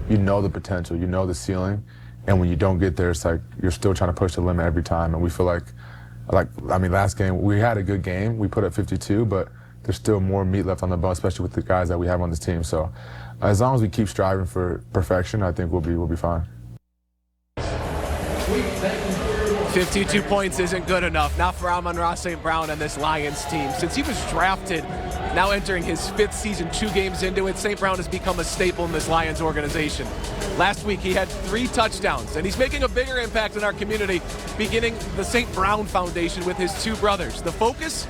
you know the potential, you know the ceiling, and when you don't get there, it's like you're still trying to push the limit every time. And we feel like I mean, last game we had a good game. We put up 52, but there's still more meat left on the bone, especially with the guys that we have on this team. So as long as we keep striving for perfection, I think we'll be fine. 52 points isn't good enough, not for Amon-Ra St. Brown and this Lions team. Since he was drafted, now entering his 5th season, 2 games into it, St. Brown has become a staple in this Lions organization. Last week he had 3 touchdowns, and he's making a bigger impact in our community, beginning the St. Brown Foundation with his 2 brothers. The focus?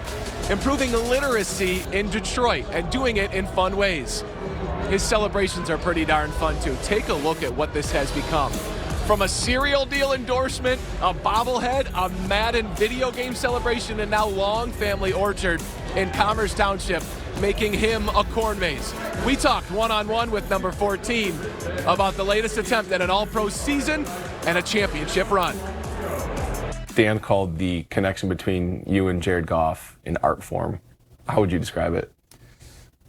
Improving literacy in Detroit and doing it in fun ways. His celebrations are pretty darn fun too. Take a look at what this has become. From a cereal deal endorsement, a bobblehead, a Madden video game celebration, and now Long Family Orchard in Commerce Township, making him a corn maze. We talked one-on-one with number 14 about the latest attempt at an all-pro season and a championship run. Dan called the connection between you and Jared Goff an art form. How would you describe it?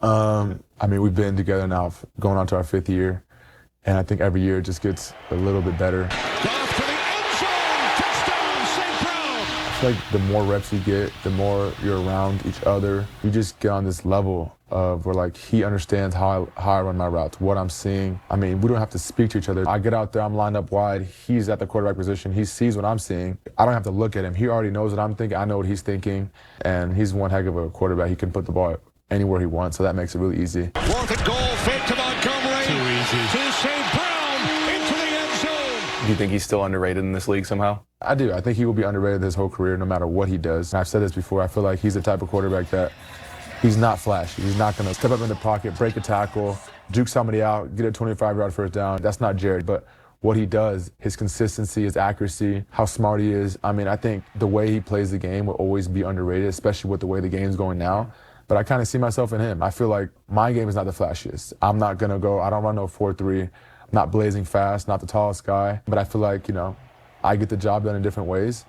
I mean, we've been together now going on to our 5th year. And I think every year it just gets a little bit better. Goff to the end zone, touchdown, St. Brown. I feel like the more reps you get, the more you're around each other. You just get on this level of where like he understands how I run my routes, what I'm seeing. I mean, we don't have to speak to each other. I get out there, I'm lined up wide. He's at the quarterback position. He sees what I'm seeing. I don't have to look at him. He already knows what I'm thinking. I know what he's thinking. And he's one heck of a quarterback. He can put the ball anywhere he wants, so that makes it really easy. 4th and goal, fake to Montgomery. Too easy. To St. Brown, into the end zone. Do you think he's still underrated in this league somehow? I do. I think he will be underrated his whole career no matter what he does. And I've said this before, I feel like he's the type of quarterback that he's not flashy. He's not going to step up in the pocket, break a tackle, juke somebody out, get a 25-yard first down. That's not Jared. But what he does, his consistency, his accuracy, how smart he is. I mean, I think the way he plays the game will always be underrated, especially with the way the game's going now. But I kind of see myself in him. I feel like my game is not the flashiest. I'm not going to go, I don't run no 4.3. I'm not blazing fast, not the tallest guy. But I feel like, you know, I get the job done in different ways.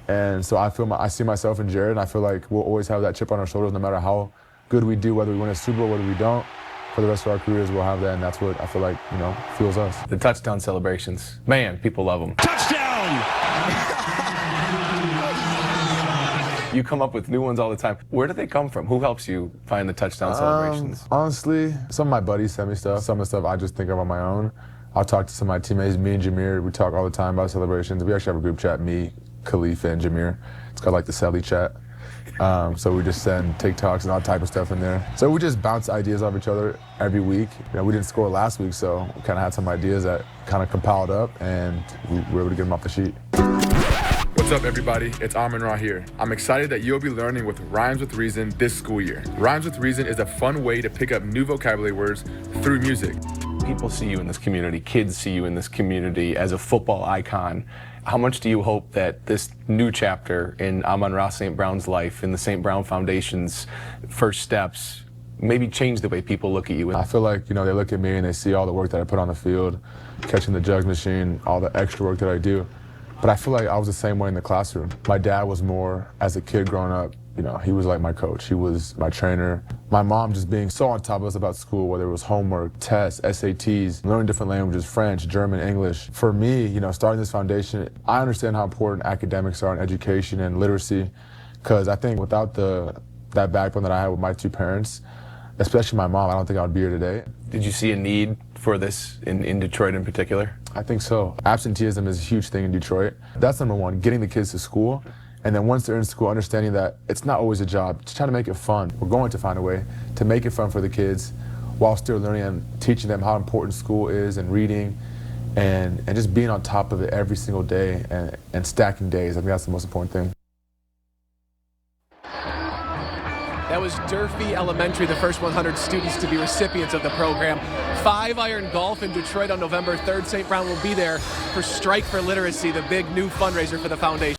And so I see myself in Jared, and I feel like we'll always have that chip on our shoulders no matter how good we do, whether we win a Super Bowl, whether we don't. For the rest of our careers, we'll have that, and that's what I feel like, you know, fuels us. The touchdown celebrations, man, people love them. Touchdown! You come up with new ones all the time. Where do they come from? Who helps you find the touchdown celebrations? Honestly, some of my buddies send me stuff. Some of the stuff I just think of on my own. I'll talk to some of my teammates. Me and Jameer, we talk all the time about celebrations. We actually have a group chat, me, Khalifa, and Jameer. It's called like the Selly chat. So we just send TikToks and all type of stuff in there. So we just bounce ideas off each other every week. You know, we didn't score last week, so we kind of had some ideas that kind of compiled up, and we were able to get them off the sheet. What's up, everybody? It's Amon-Ra here. I'm excited that you'll be learning with Rhymes with Reason this school year. Rhymes with Reason is a fun way to pick up new vocabulary words through music. People see you in this community, kids see you in this community as a football icon. How much do you hope that this new chapter in Amon-Ra St. Brown's life, in the St. Brown Foundation's first steps, maybe change the way people look at you? I feel like, you know, they look at me and they see all the work that I put on the field, catching the jugs machine, all the extra work that I do. But I feel like I was the same way in the classroom. My dad was more, as a kid growing up, you know, he was like my coach. He was my trainer. My mom just being so on top of us about school, whether it was homework, tests, SATs, learning different languages, French, German, English. For me, you know, starting this foundation, I understand how important academics are in education and literacy, because I think without that backbone that I had with my 2 parents, especially my mom, I don't think I would be here today. Did you see a need for this in Detroit in particular? I think so. Absenteeism is a huge thing in Detroit. That's number one, getting the kids to school. And then once they're in school, understanding that it's not always a job, just trying to make it fun. We're going to find a way to make it fun for the kids while still learning and teaching them how important school is and reading and just being on top of it every single day and stacking days. I think that's the most important thing. That was Durfee Elementary, the first 100 students to be recipients of the program. 5 Iron Golf in Detroit on November 3rd. St. Brown will be there for Strike for Literacy, the big new fundraiser for the foundation.